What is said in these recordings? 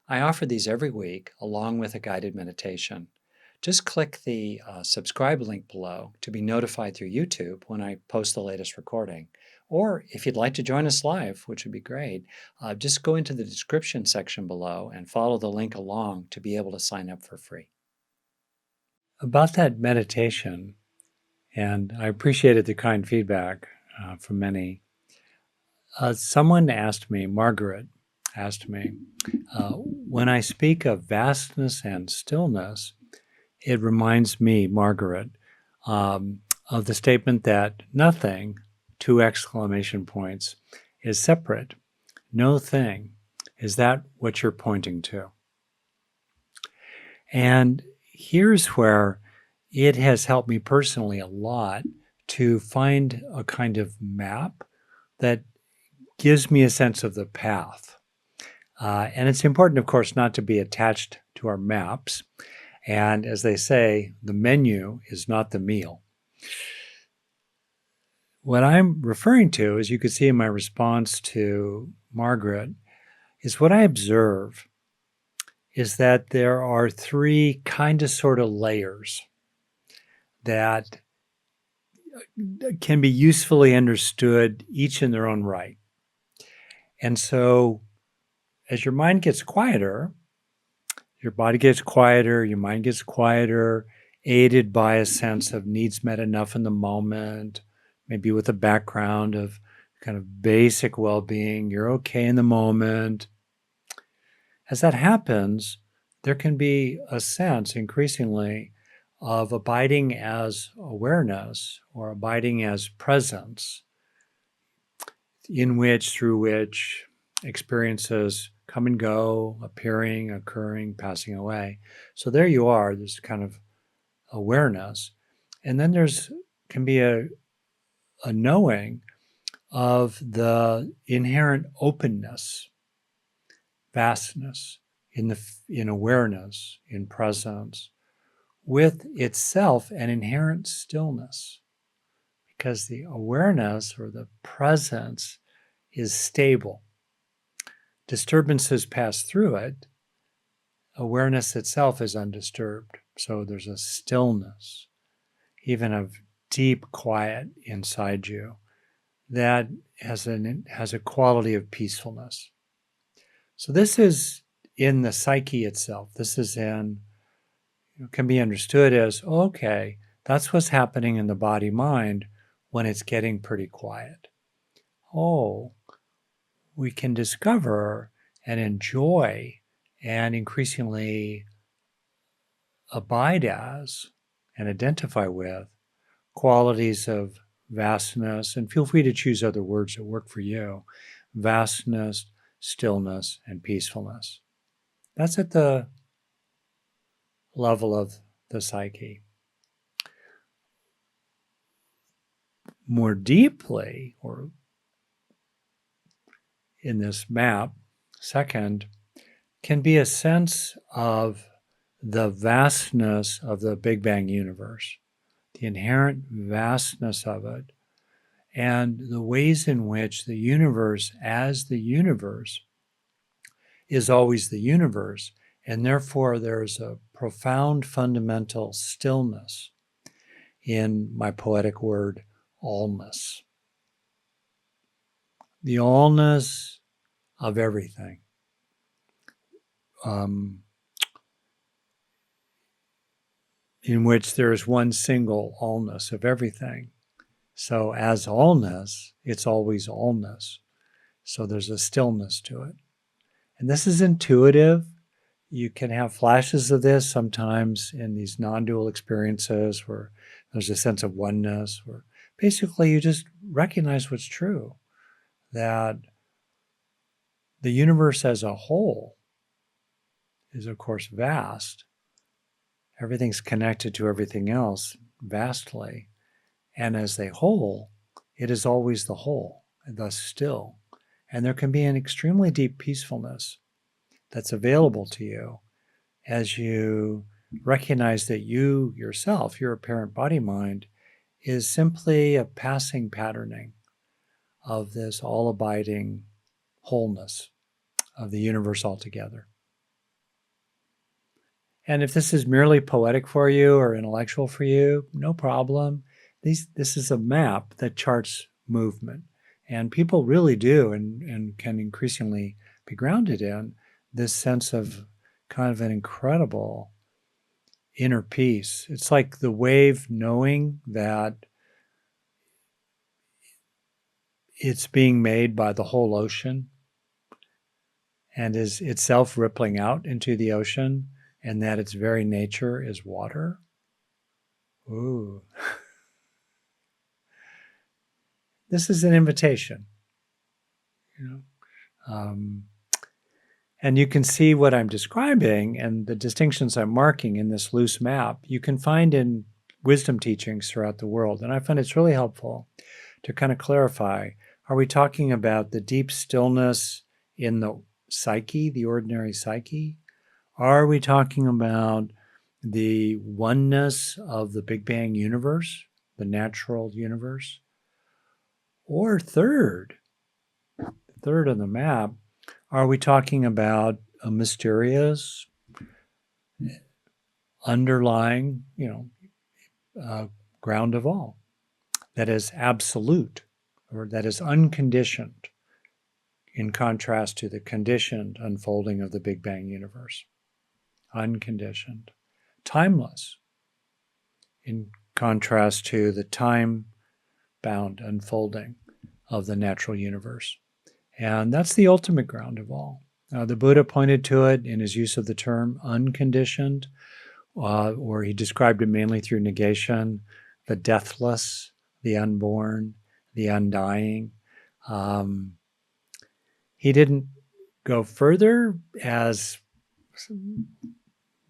I offer these every week along with a guided meditation. Just click the subscribe link below to be notified through YouTube when I post the latest recording. Or if you'd like to join us live, which would be great, just go into the description section below and follow the link along to be able to sign up for free. About that meditation, and I appreciated the kind feedback from many. Someone asked me, Margaret asked me, when I speak of vastness and stillness, it reminds me, Margaret, of the statement that nothing, 2 exclamation points, is separate. No thing. Is that what you're pointing to? And here's where it has helped me personally a lot to find a kind of map that gives me a sense of the path. And it's important, of course, not to be attached to our maps. And as they say, the menu is not the meal. What I'm referring to, as you could see in my response to Margaret, is what I observe is that there are 3 kind of sort of layers that can be usefully understood, each in their own right. And so as your mind gets quieter, your body gets quieter, your mind gets quieter, aided by a sense of needs met enough in the moment, maybe with a background of kind of basic well-being, you're okay in the moment. As that happens, there can be a sense increasingly of abiding as awareness or abiding as presence, through which experiences come and go, appearing, occurring, passing away. So there you are, this kind of awareness. And then can be a knowing of the inherent openness, vastness in awareness, in presence, with itself an inherent stillness, because the awareness or the presence is stable. Disturbances pass through it. Awareness itself is undisturbed. So there's a stillness, even of deep quiet inside you, that has a quality of peacefulness. So this is in the psyche itself. This is can be understood as, okay, that's what's happening in the body-mind when it's getting pretty quiet. Oh, we can discover and enjoy and increasingly abide as and identify with qualities of vastness, and feel free to choose other words that work for you, vastness, stillness, and peacefulness. That's at the level of the psyche. More deeply, or in this map, second, can be a sense of the vastness of the Big Bang universe, the inherent vastness of it, and the ways in which the universe, as the universe, is always the universe, and therefore there's a profound fundamental stillness in my poetic word, allness. The allness of everything. In which there is one single allness of everything. So as allness, it's always allness. So there's a stillness to it. And this is intuitive. You can have flashes of this sometimes in these non-dual experiences where there's a sense of oneness, where basically you just recognize what's true, that the universe as a whole is, of course, vast. Everything's connected to everything else vastly. And as a whole, it is always the whole, and thus still. And there can be an extremely deep peacefulness that's available to you as you recognize that you yourself, your apparent body-mind, is simply a passing patterning of this all-abiding wholeness of the universe altogether. And if this is merely poetic for you or intellectual for you, no problem. This is a map that charts movement. And people really do and can increasingly be grounded in this sense of kind of an incredible inner peace. It's like the wave knowing that it's being made by the whole ocean and is itself rippling out into the ocean, and that its very nature is water. Ooh. This is an invitation, you know. And you can see what I'm describing and the distinctions I'm marking in this loose map you can find in wisdom teachings throughout the world. And I find it's really helpful to kind of clarify, are we talking about the deep stillness in the psyche, the ordinary psyche? Are we talking about the oneness of the Big Bang universe, the natural universe? Or third on the map, are we talking about a mysterious, underlying, ground of all that is absolute or that is unconditioned, in contrast to the conditioned unfolding of the Big Bang universe? Unconditioned, timeless, in contrast to the time-bound unfolding of the natural universe. And that's the ultimate ground of all. The Buddha pointed to it in his use of the term unconditioned, or he described it mainly through negation, the deathless, the unborn, the undying. He didn't go further, as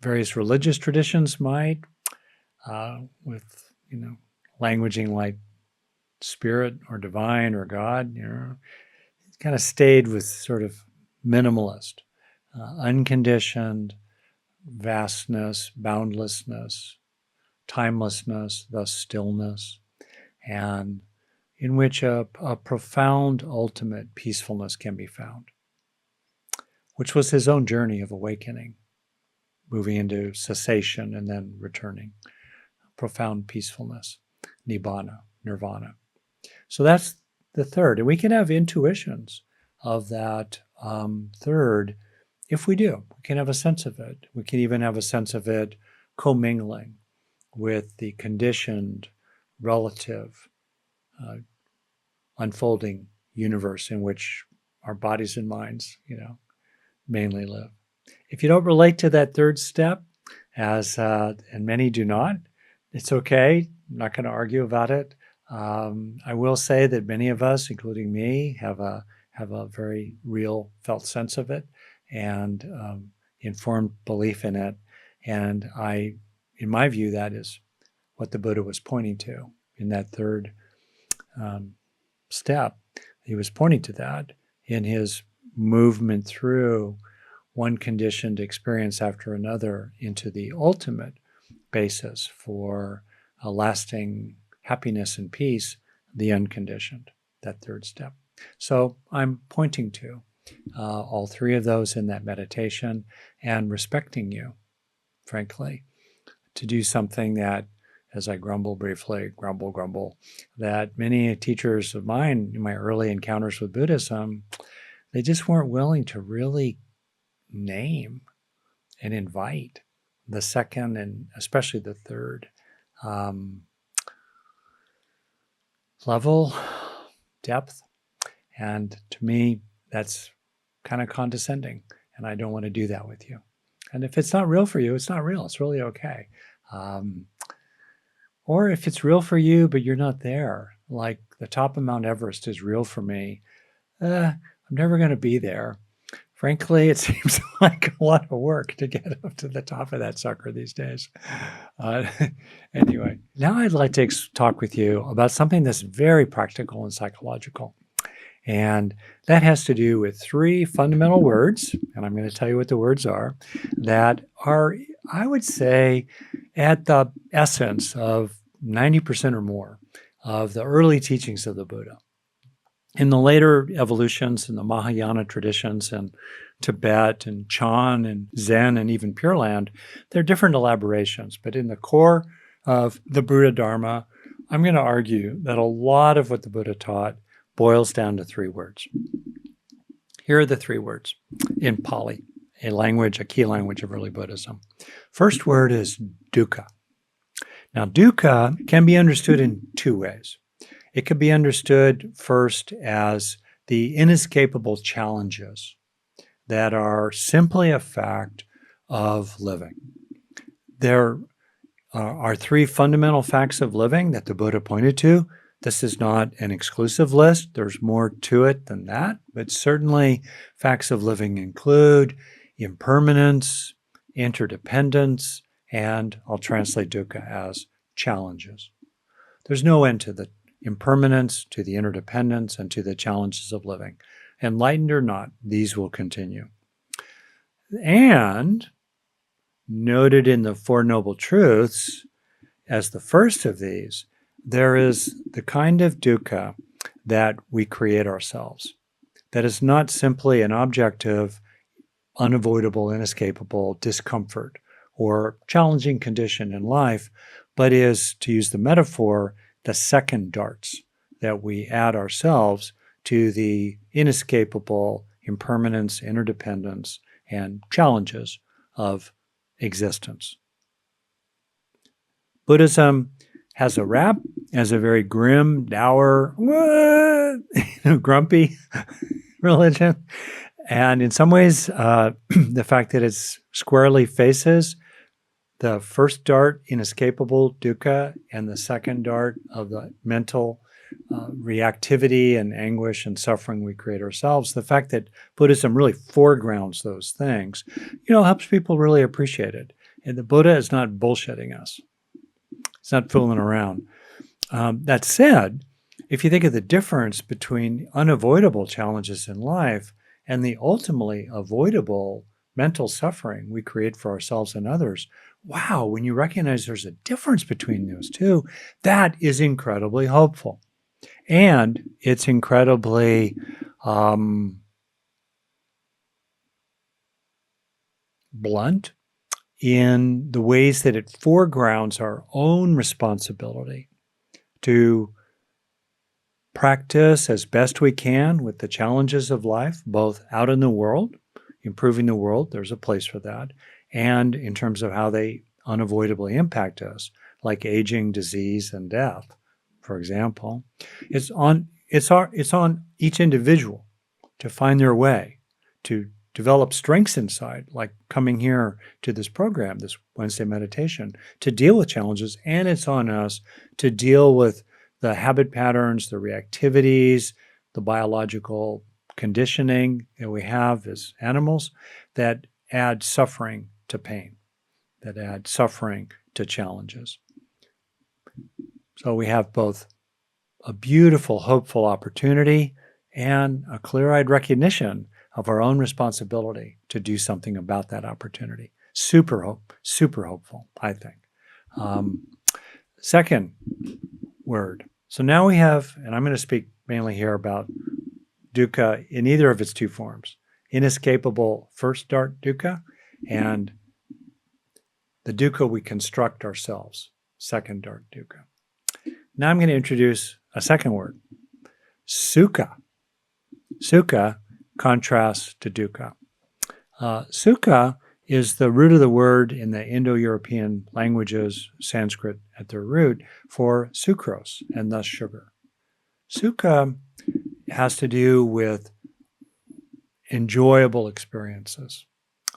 various religious traditions might, with languaging like spirit or divine or God. It kind of stayed with sort of minimalist, unconditioned, vastness, boundlessness, timelessness, thus stillness, and in which a profound ultimate peacefulness can be found, which was his own journey of awakening, moving into cessation and then returning. Profound peacefulness, nibbana, nirvana. So that's the third. And we can have intuitions of that third if we do. We can have a sense of it. We can even have a sense of it commingling with the conditioned, relative, unfolding universe in which our bodies and minds, mainly live. If you don't relate to that third step, as and many do not, it's okay. I'm not going to argue about it. I will say that many of us, including me, have a very real felt sense of it and informed belief in it. And in my view, that is what the Buddha was pointing to in that third step. He was pointing to that in his movement through one conditioned experience after another into the ultimate basis for a lasting happiness and peace, the unconditioned, that third step. So I'm pointing to all three of those in that meditation and respecting you, frankly, to do something that, as I grumble, that many teachers of mine in my early encounters with Buddhism, they just weren't willing to really name and invite the second and especially the third level, depth. And to me, that's kind of condescending. And I don't want to do that with you. And if it's not real for you, it's not real. It's really okay. Or if it's real for you, but you're not there, like the top of Mount Everest is real for me, I'm never going to be there. Frankly, it seems like a lot of work to get up to the top of that sucker these days. Anyway, now I'd like to talk with you about something that's very practical and psychological. And that has to do with three fundamental words, and I'm going to tell you what the words are, that are, I would say, at the essence of 90% or more of the early teachings of the Buddha. In the later evolutions in the Mahayana traditions and Tibet and Chan and Zen and even Pure Land. They're different elaborations, but in the core of the Buddha Dharma, I'm going to argue that a lot of what the Buddha taught boils down to 3 words. Here are the 3 words in Pali, a key language of early Buddhism. First word is dukkha. Now, dukkha can be understood in 2 ways. It could be understood first as the inescapable challenges that are simply a fact of living. There are 3 fundamental facts of living that the Buddha pointed to. This is not an exclusive list. There's more to it than that, but certainly facts of living include impermanence, interdependence, and I'll translate dukkha as challenges. There's no end to the impermanence, to the interdependence, and to the challenges of living. Enlightened or not, these will continue. And noted in the Four Noble Truths as the first of these, there is the kind of dukkha that we create ourselves, that is not simply an objective, unavoidable, inescapable discomfort or challenging condition in life, but is, to use the metaphor, the second darts that we add ourselves to the inescapable impermanence, interdependence, and challenges of existence. Buddhism has a rap as a very grim, dour, grumpy religion. And in some ways, the fact that it squarely faces the first dart, inescapable dukkha, and the second dart of the mental reactivity and anguish and suffering we create ourselves, the fact that Buddhism really foregrounds those things, helps people really appreciate it. And the Buddha is not bullshitting us. It's not fooling around. That said, if you think of the difference between unavoidable challenges in life and the ultimately avoidable mental suffering we create for ourselves and others, wow, when you recognize there's a difference between those two, that is incredibly hopeful. And it's incredibly blunt in the ways that it foregrounds our own responsibility to practice as best we can with the challenges of life, both out in the world, improving the world, there's a place for that, and in terms of how they unavoidably impact us, like aging, disease, and death, for example. It's on each individual to find their way, to develop strengths inside, like coming here to this program, this Wednesday meditation, to deal with challenges, and it's on us to deal with the habit patterns, the reactivities, the biological conditioning that we have as animals that add suffering to pain, that add suffering to challenges. So we have both a beautiful, hopeful opportunity and a clear-eyed recognition of our own responsibility to do something about that opportunity. Super hopeful, I think. Second word. So now we have, and I'm going to speak mainly here about dukkha in either of its 2 forms, inescapable first dart dukkha and the dukkha we construct ourselves, second dart dukkha. Now I'm going to introduce a second word, sukha. Sukha contrasts to dukkha. Sukha is the root of the word in the Indo-European languages, Sanskrit at their root, for sucrose, and thus sugar. Sukha has to do with enjoyable experiences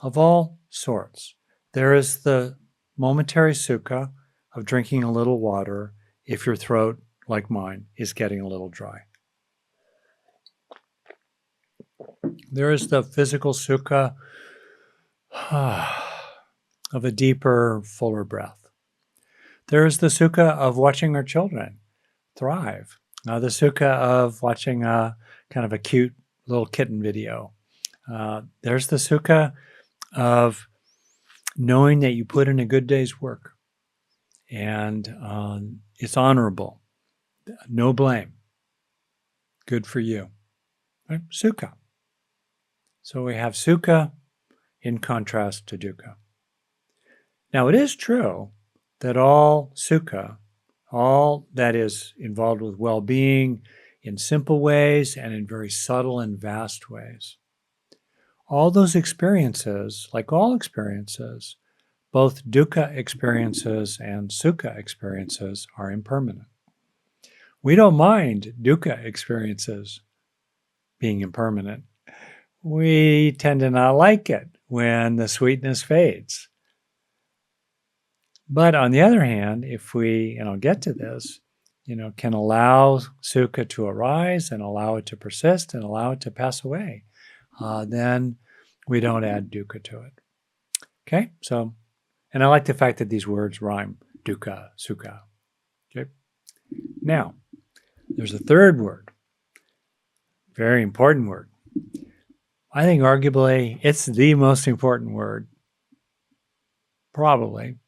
of all sorts. There is the momentary sukha of drinking a little water if your throat, like mine, is getting a little dry. There is the physical sukha of a deeper, fuller breath. There is the sukha of watching our children thrive. The sukha of watching a kind of a cute little kitten video. There's the sukha of knowing that you put in a good day's work and it's honorable, no blame, good for you. Right? Sukha. So we have sukha in contrast to dukkha. Now, it is true that all sukha, all that is involved with well-being in simple ways and in very subtle and vast ways, all those experiences, like all experiences, both dukkha experiences and sukha experiences, are impermanent. We don't mind dukkha experiences being impermanent. We tend to not like it when the sweetness fades. But on the other hand, if we, and I'll get to this, can allow sukha to arise and allow it to persist and allow it to pass away, then we don't add dukkha to it. Okay, so, and I like the fact that these words rhyme, dukkha-sukha. Okay, now, there's a third word, very important word. I think arguably it's the most important word, probably,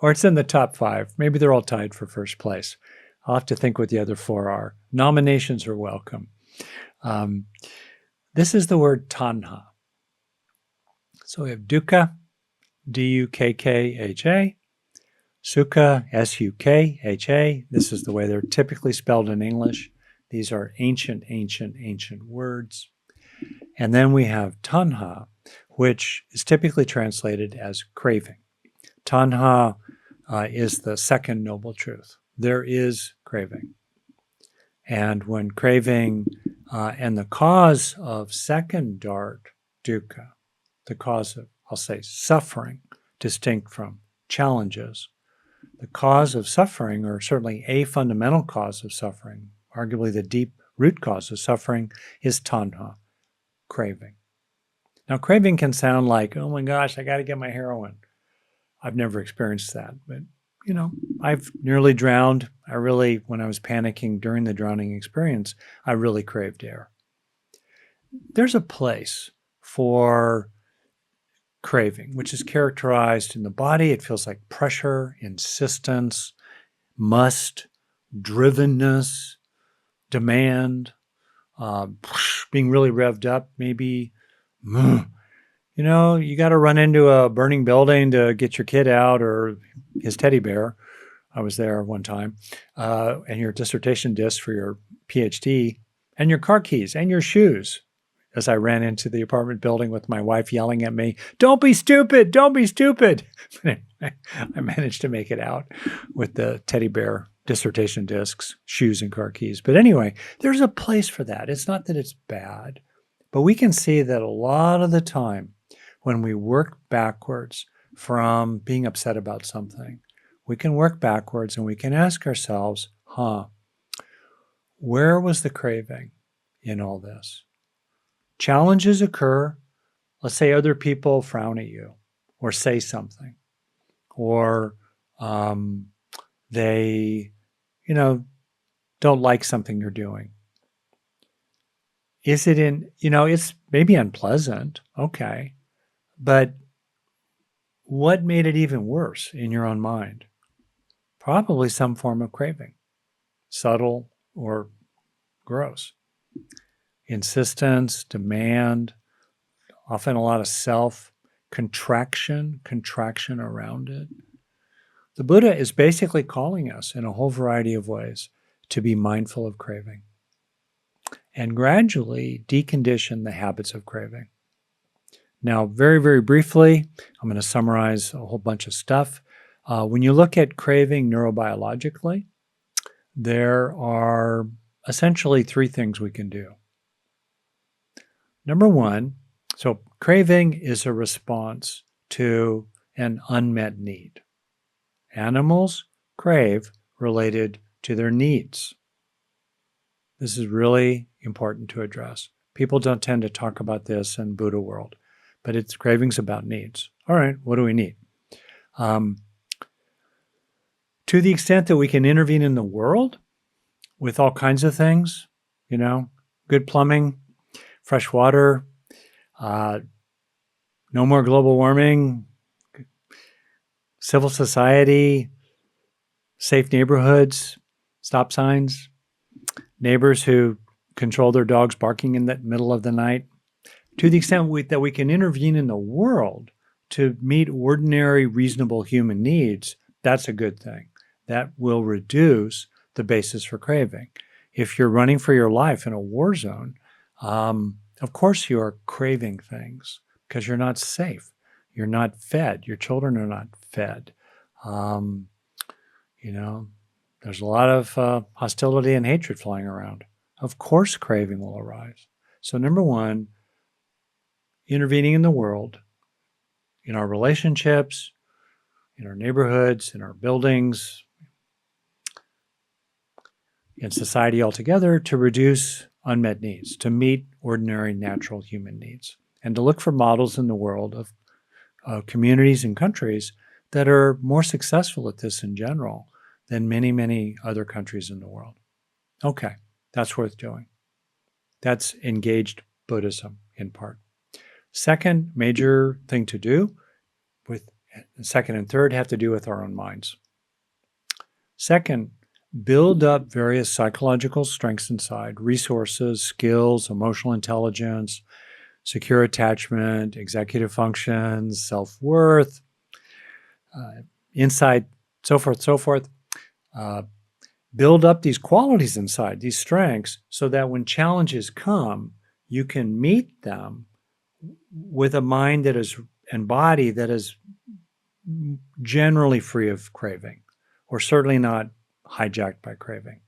or it's in the top 5. Maybe they're all tied for first place. I'll have to think what the other 4 are. Nominations are welcome. This is the word tanha. So we have dukkha, D-U-K-K-H-A, sukha, S-U-K-H-A. This is the way they're typically spelled in English. These are ancient, ancient, ancient words. And then we have tanha, which is typically translated as craving. Tanha is the second noble truth. There is craving. And when craving and the cause of second dart, dukkha, the cause of, I'll say, suffering, distinct from challenges, the cause of suffering, or certainly a fundamental cause of suffering, arguably the deep root cause of suffering, is tanha, craving. Now, craving can sound like, oh my gosh, I got to get my heroin. I've never experienced that, but I've nearly drowned. When I was panicking during the drowning experience, I really craved air. There's a place for craving, which is characterized in the body. It feels like pressure, insistence, must, drivenness, demand, being really revved up, maybe. You got to run into a burning building to get your kid out or his teddy bear. I was there one time. And your dissertation disc for your PhD and your car keys and your shoes. As I ran into the apartment building with my wife yelling at me, "Don't be stupid, don't be stupid." I managed to make it out with the teddy bear dissertation discs, shoes, and car keys. But anyway, there's a place for that. It's not that it's bad, but we can see that a lot of the time when we work backwards from being upset about something, we can work backwards and we can ask ourselves, where was the craving in all this? Challenges occur. Let's say other people frown at you or say something, or they, don't like something you're doing. Is it it's maybe unpleasant, okay, but what made it even worse in your own mind? Probably some form of craving, subtle or gross. Insistence, demand, often a lot of self-contraction around it. The Buddha is basically calling us in a whole variety of ways to be mindful of craving and gradually decondition the habits of craving. Now, very, very briefly, I'm going to summarize a whole bunch of stuff. When you look at craving neurobiologically, there are essentially 3 things we can do. Number 1, so craving is a response to an unmet need. Animals crave related to their needs. This is really important to address. People don't tend to talk about this in Buddha world, but it's cravings about needs. All right, what do we need? To the extent that we can intervene in the world with all kinds of things, good plumbing, fresh water, no more global warming, civil society, safe neighborhoods, stop signs, neighbors who control their dogs barking in the middle of the night. to the extent that we can intervene in the world to meet ordinary, reasonable human needs, that's a good thing. That will reduce the basis for craving. If you're running for your life in a war zone, of course you are craving things because you're not safe. You're not fed. Your children are not fed. There's a lot of hostility and hatred flying around. Of course craving will arise. So number one, intervening in the world, in our relationships, in our neighborhoods, in our buildings, in society altogether, to reduce unmet needs, to meet ordinary natural human needs, and to look for models in the world of communities and countries that are more successful at this in general than many, many other countries in the world. Okay, that's worth doing. That's engaged Buddhism in part. Second major thing to do, with second and third have to do with our own minds. Second, build up various psychological strengths inside, resources, skills, emotional intelligence, secure attachment, executive functions, self-worth, insight, so forth. Build up these qualities inside, these strengths, so that when challenges come, you can meet them with a mind that is and body that is generally free of craving, or certainly not hijacked by craving.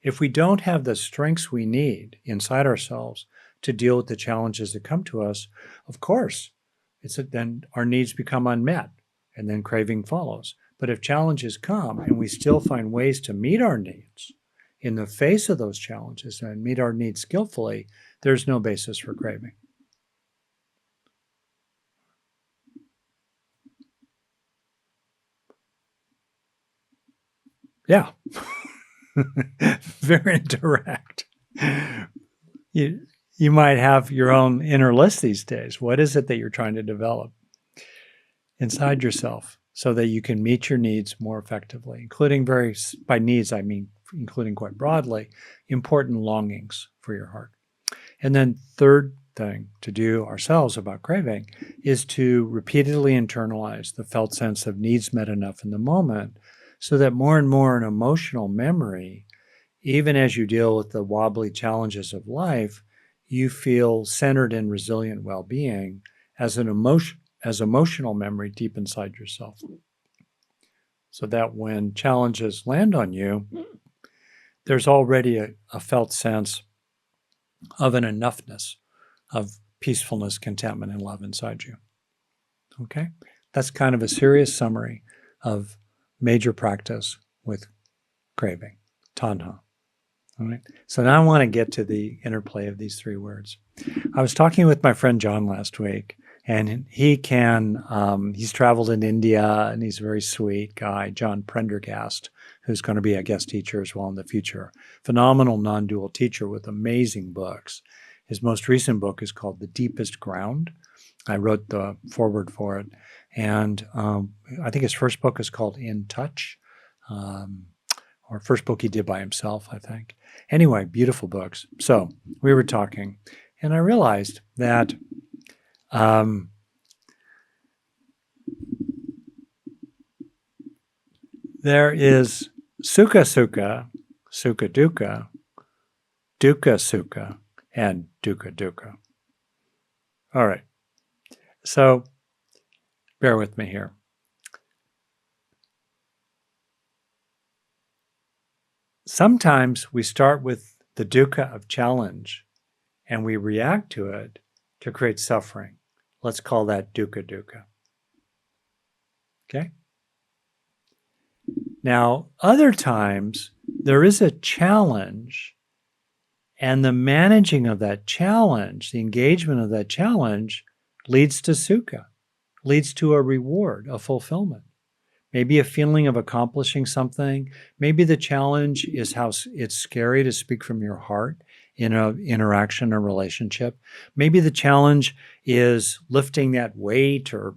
If we don't have the strengths we need inside ourselves to deal with the challenges that come to us, of course, then our needs become unmet, and then craving follows. But if challenges come and we still find ways to meet our needs in the face of those challenges and meet our needs skillfully, there's no basis for craving. Yeah. Very direct. You might have your own inner list these days. What is it that you're trying to develop inside yourself so that you can meet your needs more effectively, including by needs, I mean, including quite broadly, important longings for your heart. And then third thing to do ourselves about craving is to repeatedly internalize the felt sense of needs met enough in the moment, so that more and more an emotional memory, even as you deal with the wobbly challenges of life, you feel centered in resilient well-being as emotional memory deep inside yourself. So that when challenges land on you, there's already a felt sense of an enoughness, of peacefulness, contentment, and love inside you. Okay? That's kind of a serious summary of major practice with craving, Tanha. All right. So now I want to get to the interplay of these three words. I was talking with my friend John last week, and he's traveled in India, and he's a very sweet guy, John Prendergast, who's going to be a guest teacher as well in the future. Phenomenal non-dual teacher with amazing books. His most recent book is called The Deepest Ground. I wrote the foreword for it. And I think his first book is called In Touch, or first book he did by himself, I think. Anyway, beautiful books. So we were talking, and I realized that there is Sukha-sukha, Sukha-dukkha, dukkha-sukha, and dukkha-dukkha. All right. So bear with me here. Sometimes we start with the dukkha of challenge and we react to it to create suffering. Let's call that dukkha-dukkha. Okay? Now, other times there is a challenge, and the managing of that challenge, the engagement of that challenge, leads to sukha, leads to a reward, a fulfillment. Maybe a feeling of accomplishing something. Maybe the challenge is how it's scary to speak from your heart in an interaction or relationship. Maybe the challenge is lifting that weight or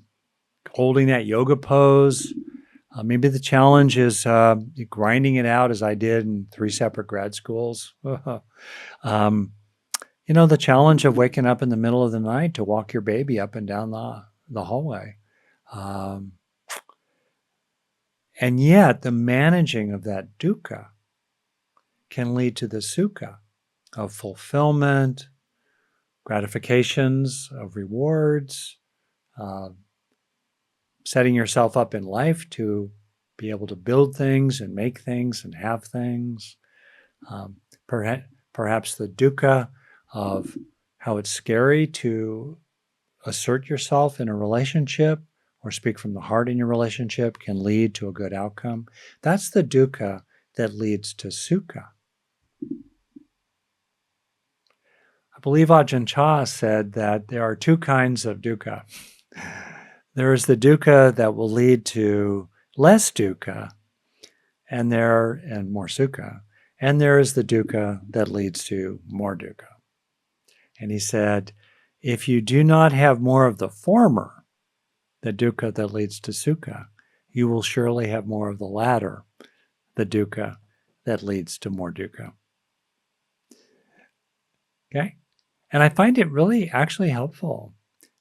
holding that yoga pose. Maybe the challenge is grinding it out as I did in 3 separate grad schools. the challenge of waking up in the middle of the night to walk your baby up and down the hallway. And yet the managing of that dukkha can lead to the sukha of fulfillment, gratifications of rewards, setting yourself up in life to be able to build things and make things and have things. Perhaps the dukkha of how it's scary to assert yourself in a relationship or speak from the heart in your relationship can lead to a good outcome. That's the dukkha that leads to sukha. I believe Ajahn Chah said that there are two kinds of dukkha. There is the dukkha that will lead to less dukkha and more sukha. And there is the dukkha that leads to more dukkha. And he said, if you do not have more of the former, the dukkha that leads to sukha, you will surely have more of the latter, the dukkha that leads to more dukkha. Okay? And I find it really actually helpful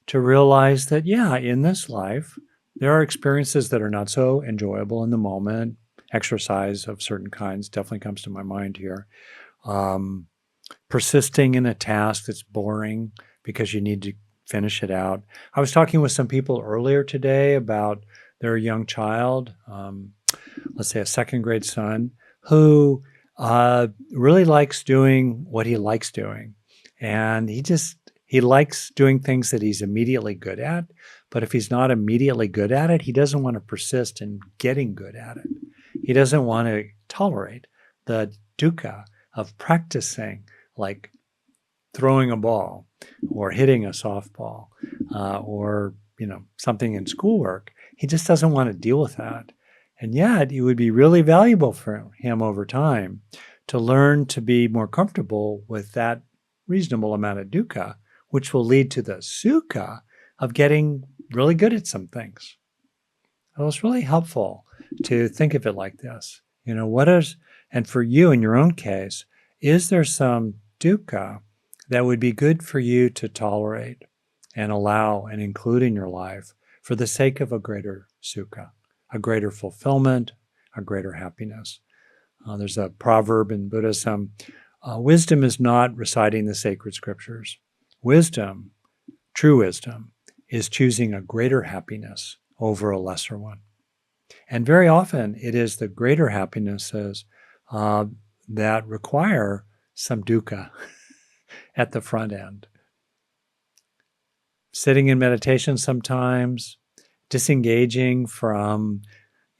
to realize that, yeah, in this life, there are experiences that are not so enjoyable in the moment. Exercise of certain kinds definitely comes to my mind here. Persisting in a task that's boring because you need to finish it out. I was talking with some people earlier today about their young child, let's say a second grade son, who really likes doing what he likes doing. And he likes doing things that he's immediately good at. But if he's not immediately good at it, he doesn't want to persist in getting good at it. He doesn't want to tolerate the dukkha of practicing, like throwing a ball or hitting a softball or something in schoolwork. He just doesn't want to deal with that. And yet it would be really valuable for him over time to learn to be more comfortable with that reasonable amount of dukkha, which will lead to the sukha of getting really good at some things. So it's really helpful to think of it like this. And for you in your own case, is there some dukkha that would be good for you to tolerate and allow and include in your life for the sake of a greater sukha, a greater fulfillment, a greater happiness? There's a proverb in Buddhism, wisdom is not reciting the sacred scriptures. Wisdom, true wisdom, is choosing a greater happiness over a lesser one. And very often it is the greater happinesses that require some dukkha at the front end. Sitting in meditation sometimes, disengaging from,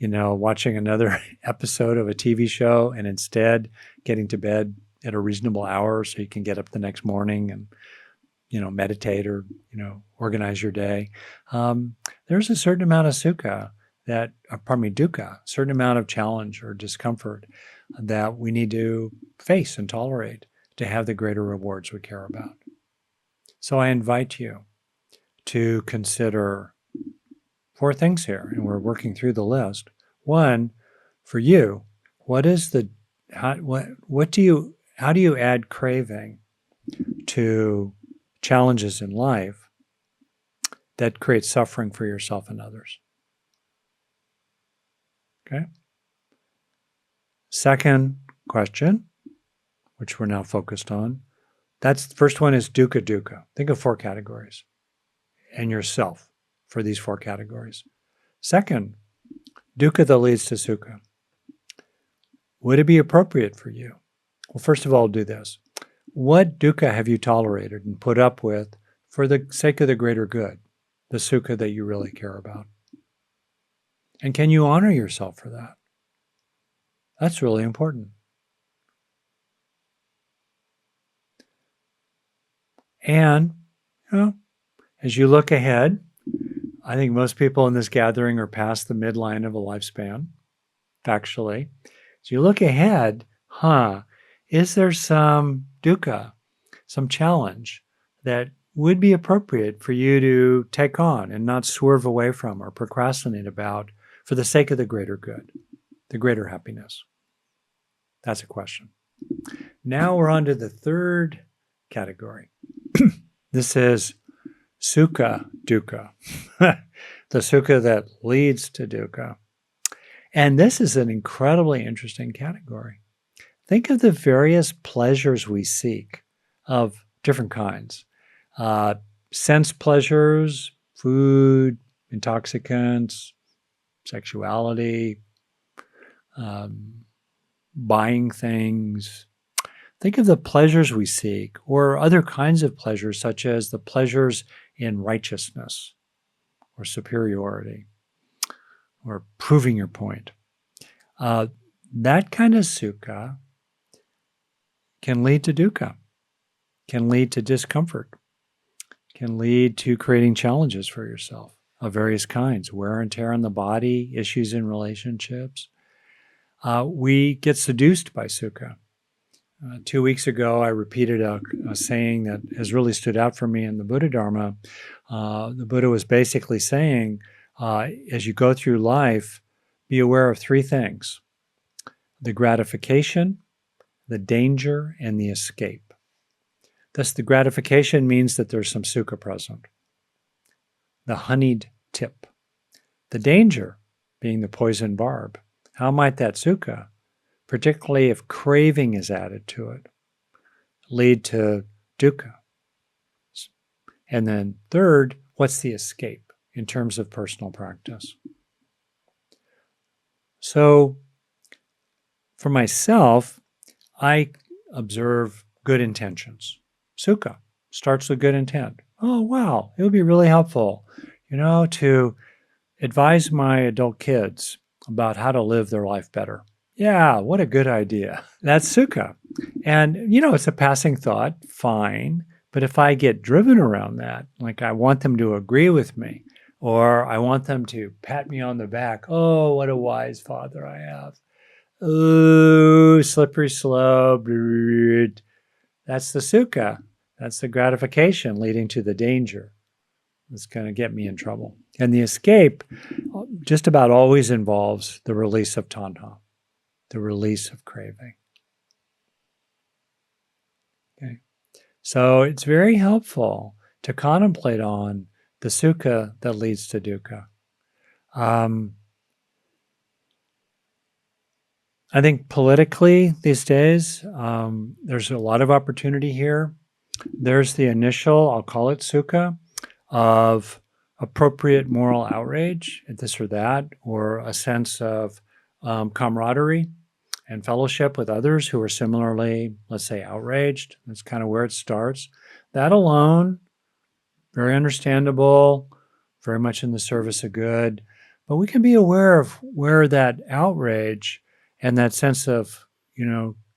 watching another episode of a TV show and instead getting to bed at a reasonable hour so you can get up the next morning and, meditate or, organize your day. There's a certain amount of dukkha, a certain amount of challenge or discomfort that we need to face and tolerate to have the greater rewards we care about. So I invite you to consider 4 things here, and we're working through the list. 1, for you, how do you add craving to challenges in life that create suffering for yourself and others? Okay. Second question, which we're now focused on, the first one is dukkha-dukkha. Think of 4 categories and yourself for these 4 categories. Second, dukkha that leads to sukha. Would it be appropriate for you? Well, first of all, do this. What dukkha have you tolerated and put up with for the sake of the greater good, the sukha that you really care about? And can you honor yourself for that? That's really important. And, as you look ahead, I think most people in this gathering are past the midline of a lifespan, factually. As you look ahead, is there some dukkha, some challenge that would be appropriate for you to take on and not swerve away from or procrastinate about for the sake of the greater good, the greater happiness? That's a question. Now we're on to the third category. This is sukha-dukkha, the sukha that leads to dukkha. And this is an incredibly interesting category. Think of the various pleasures we seek of different kinds. Sense pleasures, food, intoxicants, sexuality, buying things. Think of the pleasures we seek, or other kinds of pleasures, such as the pleasures in righteousness, or superiority, or proving your point. That kind of sukha can lead to dukkha, can lead to discomfort, can lead to creating challenges for yourself of various kinds, wear and tear on the body, issues in relationships. We get seduced by sukha. 2 weeks ago, I repeated a saying that has really stood out for me in the Buddha Dharma. The Buddha was basically saying, as you go through life, be aware of three things: the gratification, the danger, and the escape. Thus, the gratification means that there's some sukha present. The honeyed tip. The danger being the poison barb. How might that sukha, particularly if craving is added to it, lead to dukkha? And then third, what's the escape in terms of personal practice? So for myself, I observe good intentions. Sukha starts with good intent. Oh, wow, it would be really helpful, to advise my adult kids about how to live their life better. Yeah, what a good idea. That's sukha. And, it's a passing thought, fine. But if I get driven around that, like I want them to agree with me, or I want them to pat me on the back, oh, what a wise father I have. Ooh, slippery slope. That's the sukha. That's the gratification leading to the danger. It's going to get me in trouble. And the escape just about always involves the release of tanha, the release of craving. Okay. So it's very helpful to contemplate on the sukha that leads to dukkha. I think politically these days, there's a lot of opportunity here. There's the initial, I'll call it sukha, of appropriate moral outrage at this or that, or a sense of camaraderie and fellowship with others who are similarly, let's say, outraged. That's kind of where it starts. That alone, very understandable, very much in the service of good. But we can be aware of where that outrage and that sense of,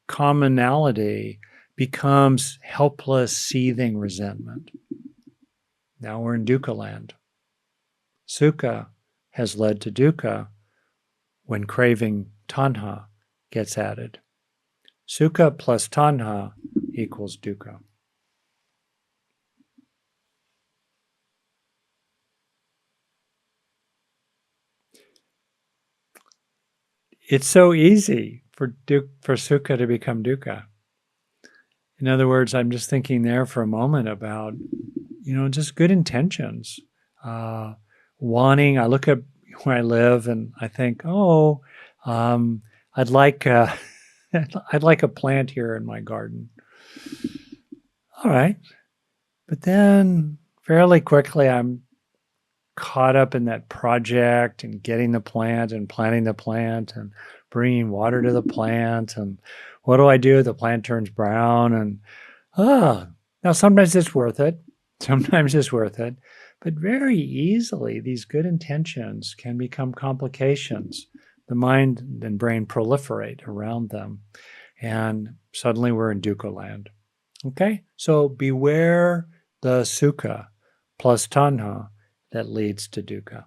commonality becomes helpless, seething resentment. Now we're in dukkha land. Sukha has led to dukkha when craving tanha gets added. Sukha plus tanha equals dukkha. It's so easy for sukha to become dukkha. In other words, I'm just thinking there for a moment about, just good intentions. Wanting, I look at where I live and I think, I'd like I'd like a plant here in my garden. All right. But then fairly quickly, I'm caught up in that project and getting the plant and planting the plant and bringing water to the plant. And what do? The plant turns brown. And, now sometimes it's worth it. Sometimes it's worth it. But very easily, these good intentions can become complications. The mind and brain proliferate around them. And suddenly we're in dukkha land. Okay? So beware the sukha plus tanha that leads to dukkha.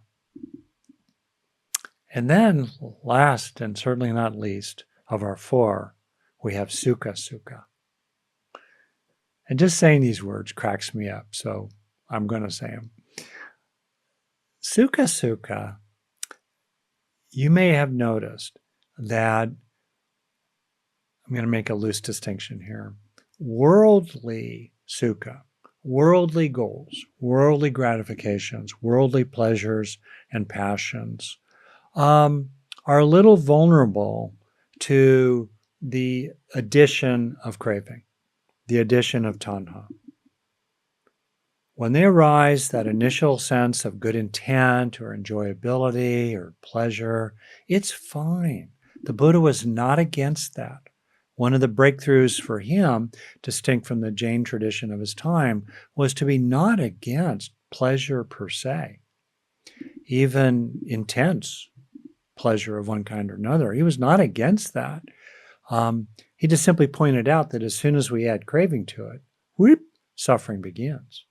And then last and certainly not least of our four, we have sukha-sukha. And just saying these words cracks me up, so I'm going to say them. Sukha-sukha, you may have noticed that, I'm going to make a loose distinction here. Worldly sukha, worldly goals, worldly gratifications, worldly pleasures and passions, are a little vulnerable to the addition of craving, the addition of tanha. When they arise, that initial sense of good intent or enjoyability or pleasure, it's fine. The Buddha was not against that. One of the breakthroughs for him, distinct from the Jain tradition of his time, was to be not against pleasure per se, even intense pleasure of one kind or another. He was not against that. He just simply pointed out that as soon as we add craving to it, whoop, suffering begins.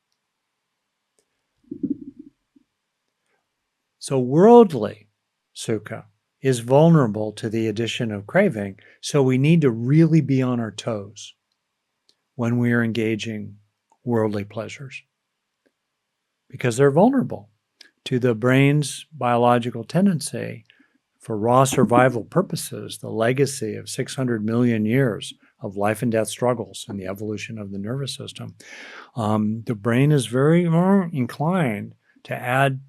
So worldly sukha is vulnerable to the addition of craving, so we need to really be on our toes when we are engaging worldly pleasures, because they're vulnerable to the brain's biological tendency for raw survival purposes, the legacy of 600 million years of life and death struggles and the evolution of the nervous system. The brain is very inclined to add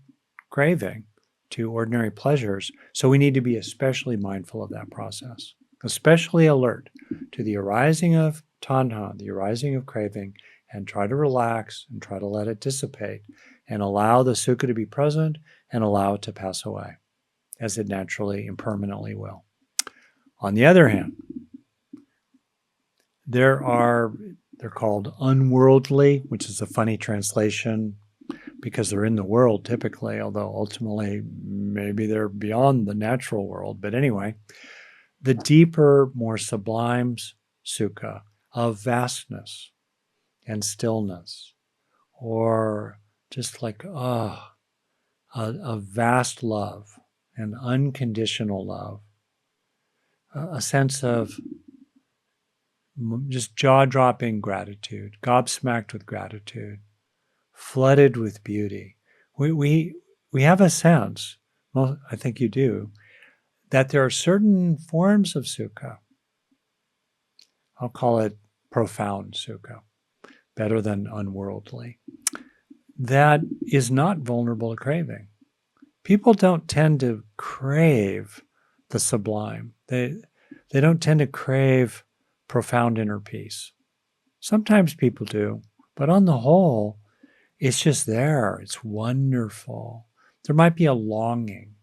craving to ordinary pleasures, so we need to be especially mindful of that process, especially alert to the arising of tanha, the arising of craving, and try to relax and try to let it dissipate and allow the sukha to be present and allow it to pass away, as it naturally and permanently will. On the other hand, they're called unworldly, which is a funny translation because they're in the world typically, although ultimately maybe they're beyond the natural world. But anyway, the deeper, more sublime sukha of vastness and stillness, or just like, a vast love, an unconditional love, a sense of just jaw-dropping gratitude, gobsmacked with gratitude, flooded with beauty. We have a sense, well, I think you do, that there are certain forms of sukha. I'll call it profound sukha, better than unworldly, that is not vulnerable to craving. People don't tend to crave the sublime. They don't tend to crave profound inner peace. Sometimes people do, but on the whole, it's just there. It's wonderful. There might be a longing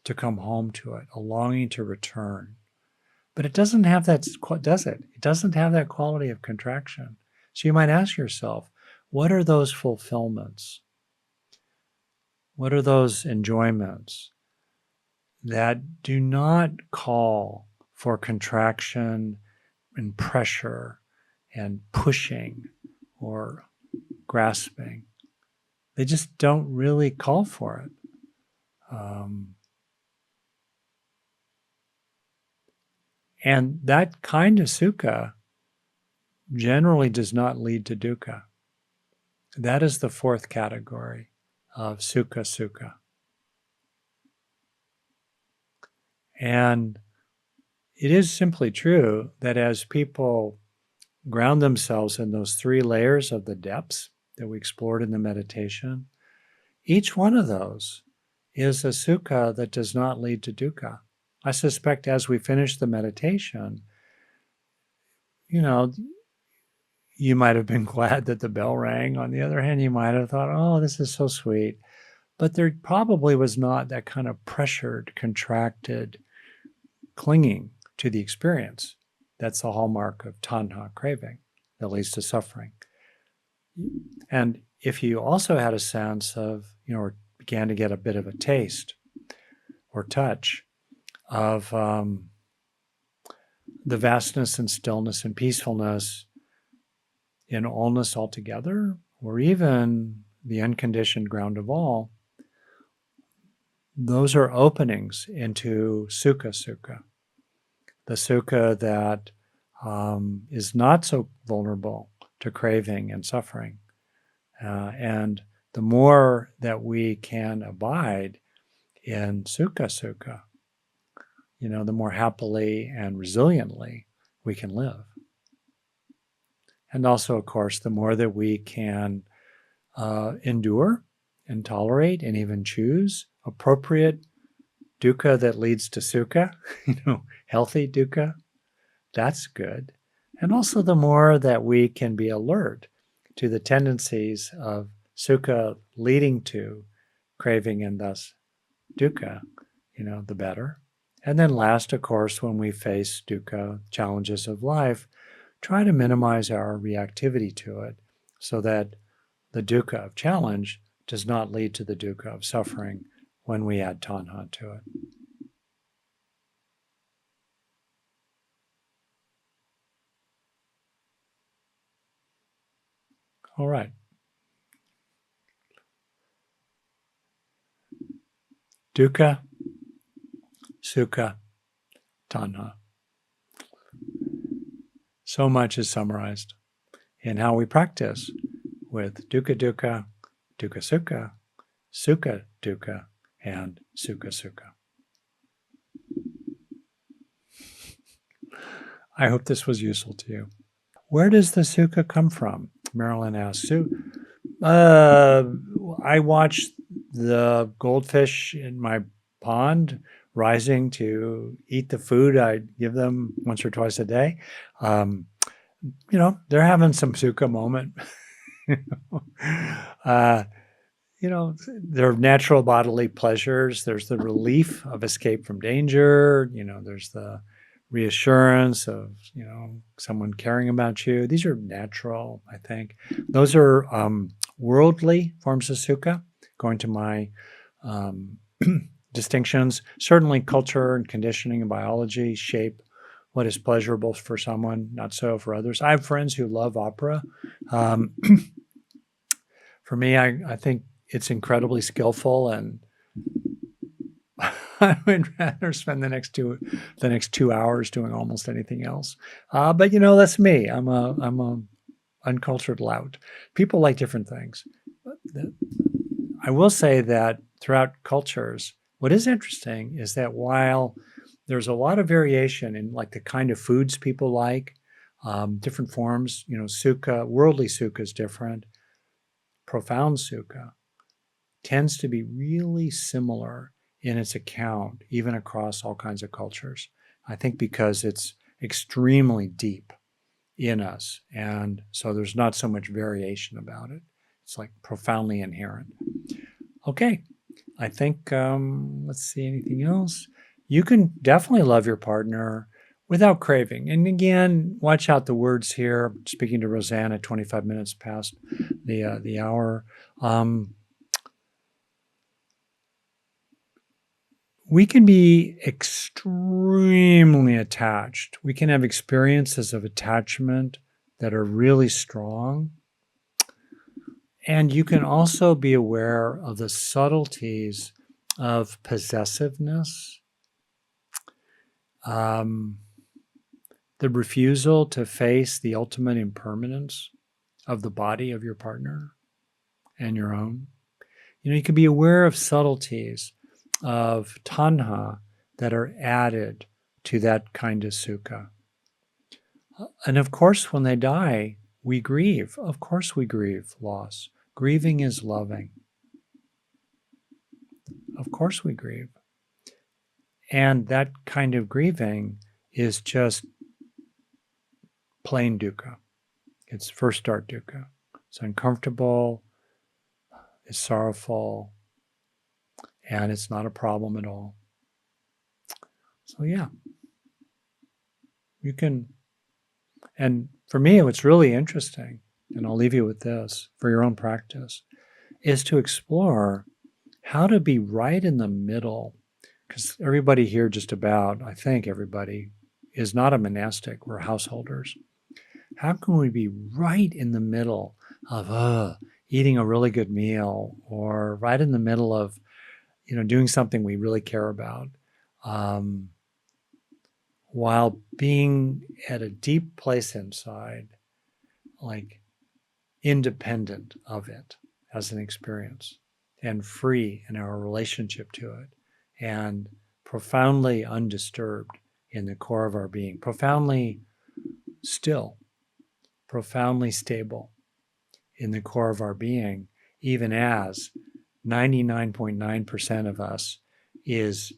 to come home to it, a longing to return. But it doesn't have that, does it? It doesn't have that quality of contraction. So you might ask yourself, what are those fulfillments? What are those enjoyments that do not call for contraction and pressure and pushing or grasping? They just don't really call for it. And that kind of sukha generally does not lead to dukkha. That is the fourth category of sukha-sukha. And it is simply true that as people ground themselves in those three layers of the depths that we explored in the meditation, each one of those is a sukha that does not lead to dukkha. I suspect as we finish the meditation, you might have been glad that the bell rang. On the other hand, you might have thought, oh, this is so sweet. But there probably was not that kind of pressured, contracted clinging to the experience. That's the hallmark of tanha, craving, that leads to suffering. And if you also had a sense of, or began to get a bit of a taste or touch of the vastness and stillness and peacefulness in allness altogether, or even the unconditioned ground of all, those are openings into sukha-sukha, the sukha that is not so vulnerable to craving and suffering. And the more that we can abide in sukha-sukha, the more happily and resiliently we can live. And also, of course, the more that we can endure and tolerate and even choose appropriate dukkha that leads to sukha, healthy dukkha, that's good. And also the more that we can be alert to the tendencies of sukha leading to craving and thus dukkha, the better. And then last, of course, when we face dukkha, challenges of life, try to minimize our reactivity to it so that the dukkha of challenge does not lead to the dukkha of suffering when we add tanha to it. All right. Dukkha, sukha, tanha. So much is summarized in how we practice with dukkha-dukkha, dukkha-sukha, sukha-dukkha, and sukha-sukha. I hope this was useful to you. Where does the sukha come from? Marilyn asks. I watch the goldfish in my pond rising to eat the food I give them once or twice a day. They're having some sukha moment. There are natural bodily pleasures. There's the relief of escape from danger. There's the reassurance of, someone caring about you. These are natural, I think. Those are worldly forms of sukha, going to my distinctions. Certainly culture and conditioning and biology shape what is pleasurable for someone, not so for others. I have friends who love opera. For me, I think it's incredibly skillful, and I would rather spend the next 2 hours doing almost anything else. But that's me. I'm a uncultured lout. People like different things. I will say that throughout cultures, what is interesting is that while there's a lot of variation in like the kind of foods people like, different forms, sukha, worldly sukha is different. Profound sukha tends to be really similar in its account, even across all kinds of cultures. I think because it's extremely deep in us. And so there's not so much variation about it. It's like profoundly inherent. Okay, I think, let's see, anything else? You can definitely love your partner without craving. And again, watch out the words here. Speaking to Roseanne at 25 minutes past the hour. We can be extremely attached. We can have experiences of attachment that are really strong. And you can also be aware of the subtleties of possessiveness, the refusal to face the ultimate impermanence of the body of your partner and your own. You can be aware of subtleties of tanha that are added to that kind of sukha. And of course, when they die, we grieve. Of course, we grieve loss. Grieving is loving. Of course, we grieve. And that kind of grieving is just plain dukkha. It's first start dukkha. It's uncomfortable, it's sorrowful, and it's not a problem at all. So yeah, you can, and for me, what's really interesting, and I'll leave you with this for your own practice, is to explore how to be right in the middle. Because everybody here, just about, I think everybody, is not a monastic, we're householders. How can we be right in the middle of eating a really good meal, or right in the middle of doing something we really care about, while being at a deep place inside, like independent of it as an experience, and free in our relationship to it, and profoundly undisturbed in the core of our being, profoundly still, profoundly stable in the core of our being, even as 99.9% of us is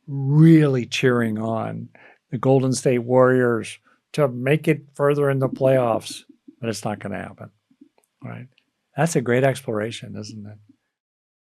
really cheering on the Golden State Warriors to make it further in the playoffs, but it's not going to happen, right? That's a great exploration, isn't it?